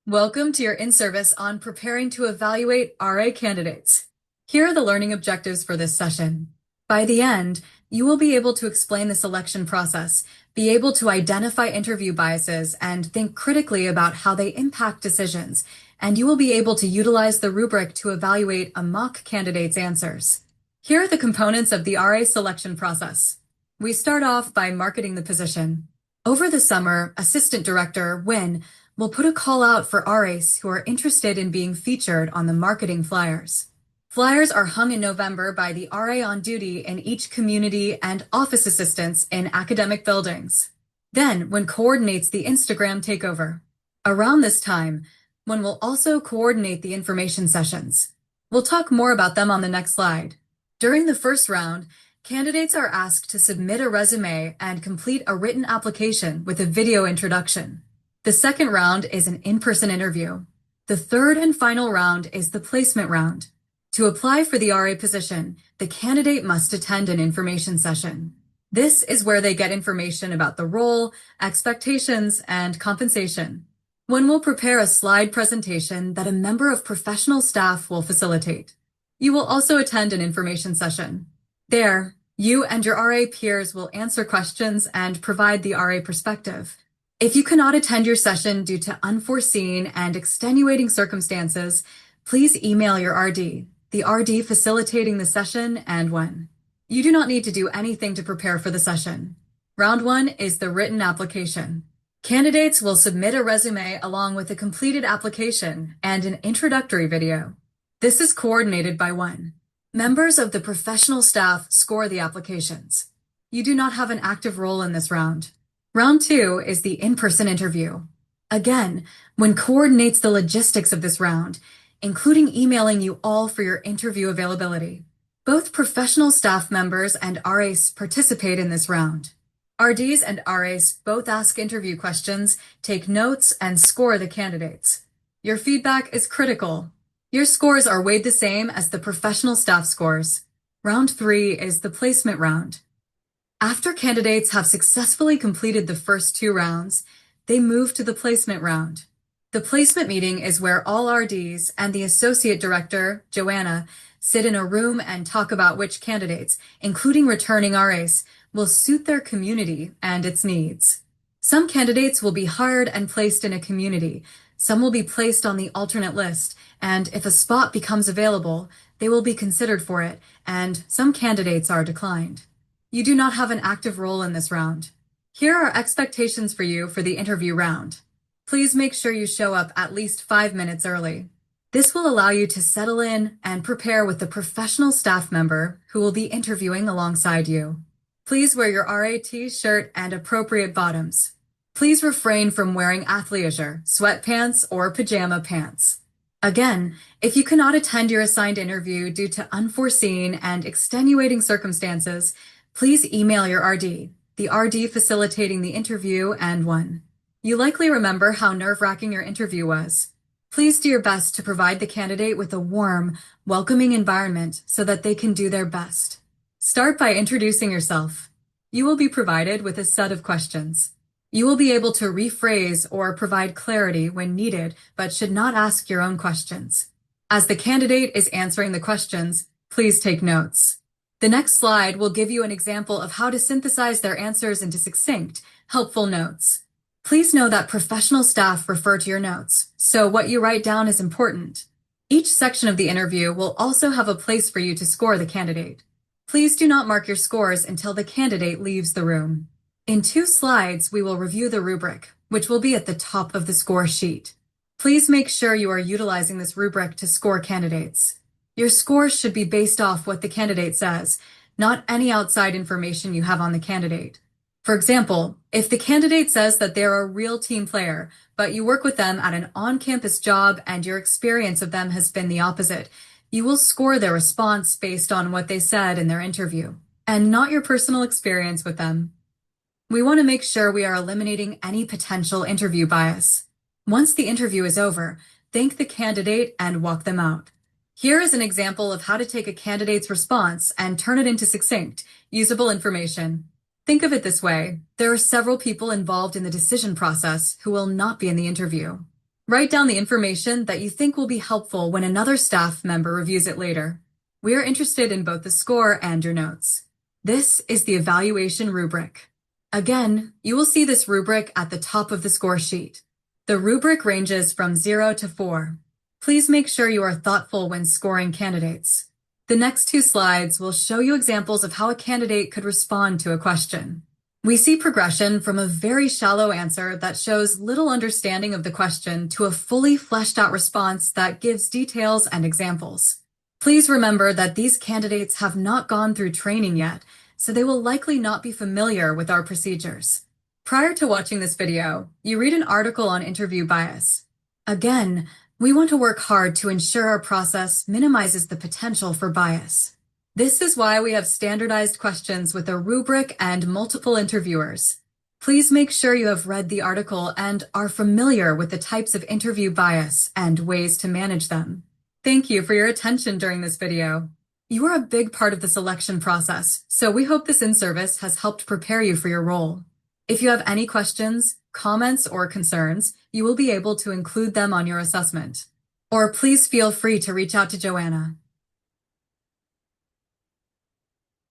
Welcome to your in-service on preparing to evaluate RA candidates. Here are the learning objectives for this session. By the end, you will be able to explain the selection process, be able to identify interview biases, and think critically about how they impact decisions, and you will be able to utilize the rubric to evaluate a mock candidate's answers. Here are the components of the RA selection process. We start off by marketing the position. Over the summer, Assistant Director Wynn will put a call out for RAs who are interested in being featured on the marketing flyers. Flyers are hung in November by the RA on duty in each community and office assistants in academic buildings. Then, Wynn coordinates the Instagram takeover. Around this time, Wynn will also coordinate the information sessions. We'll talk more about them on the next slide. During the first round, candidates are asked to submit a resume and complete a written application with a video introduction. The second round is an in-person interview. The third and final round is the placement round. To apply for the RA position, the candidate must attend an information session. This is where they get information about the role, expectations, and compensation. One will prepare a slide presentation that a member of professional staff will facilitate. You will also attend an information session. There, you and your RA peers will answer questions and provide the RA perspective. If you cannot attend your session due to unforeseen and extenuating circumstances, please email your RD, the RD facilitating the session, and when. You do not need to do anything to prepare for the session. Round 1 is the written application. Candidates will submit a resume along with a completed application and an introductory video. This is coordinated by Wynn. Members of the professional staff score the applications. You do not have an active role in this round. Round 2 is the in-person interview. Again, Wynn coordinates the logistics of this round, including emailing you all for your interview availability. Both professional staff members and RAs participate in this round. RDs and RAs both ask interview questions, take notes, and score the candidates. Your feedback is critical. Your scores are weighed the same as the professional staff scores. Round 3 is the placement round. After candidates have successfully completed the first 2 rounds, they move to the placement round. The placement meeting is where all RDs and the associate director, Joanna, sit in a room and talk about which candidates, including returning RAs, will suit their community and its needs. Some candidates will be hired and placed in a community. Some will be placed on the alternate list, and if a spot becomes available, they will be considered for it, and some candidates are declined. You do not have an active role in this round. Here are expectations for you for the interview round. Please make sure you show up at least 5 minutes early. This will allow you to settle in and prepare with the professional staff member who will be interviewing alongside you. Please wear your RA t-shirt and appropriate bottoms. Please refrain from wearing athleisure, sweatpants, or pajama pants. Again, if you cannot attend your assigned interview due to unforeseen and extenuating circumstances, please email your RD, the RD facilitating the interview, and when. You likely remember how nerve-wracking your interview was. Please do your best to provide the candidate with a warm, welcoming environment so that they can do their best. Start by introducing yourself. You will be provided with a set of questions. You will be able to rephrase or provide clarity when needed, but should not ask your own questions. As the candidate is answering the questions, please take notes. The next slide will give you an example of how to synthesize their answers into succinct, helpful notes. Please know that professional staff refer to your notes, so what you write down is important. Each section of the interview will also have a place for you to score the candidate. Please do not mark your scores until the candidate leaves the room. In 2 slides, we will review the rubric, which will be at the top of the score sheet. Please make sure you are utilizing this rubric to score candidates. Your scores should be based off what the candidate says, not any outside information you have on the candidate. For example, if the candidate says that they're a real team player, but you work with them at an on-campus job and your experience of them has been the opposite, you will score their response based on what they said in their interview, and not your personal experience with them. We want to make sure we are eliminating any potential interview bias. Once the interview is over, thank the candidate and walk them out. Here is an example of how to take a candidate's response and turn it into succinct, usable information. Think of it this way. There are several people involved in the decision process who will not be in the interview. Write down the information that you think will be helpful when another staff member reviews it later. We are interested in both the score and your notes. This is the evaluation rubric. Again, you will see this rubric at the top of the score sheet. The rubric ranges from 0 to 4. Please make sure you are thoughtful when scoring candidates. The next 2 slides will show you examples of how a candidate could respond to a question. We see progression from a very shallow answer that shows little understanding of the question to a fully fleshed out response that gives details and examples. Please remember that these candidates have not gone through training yet, so they will likely not be familiar with our procedures. Prior to watching this video, you read an article on interview bias. Again, we want to work hard to ensure our process minimizes the potential for bias. This is why we have standardized questions with a rubric and multiple interviewers. Please make sure you have read the article and are familiar with the types of interview bias and ways to manage them. Thank you for your attention during this video. You are a big part of the selection process, so we hope this in-service has helped prepare you for your role. If you have any questions, comments, or concerns, you will be able to include them on your assessment. Or please feel free to reach out to Joanna.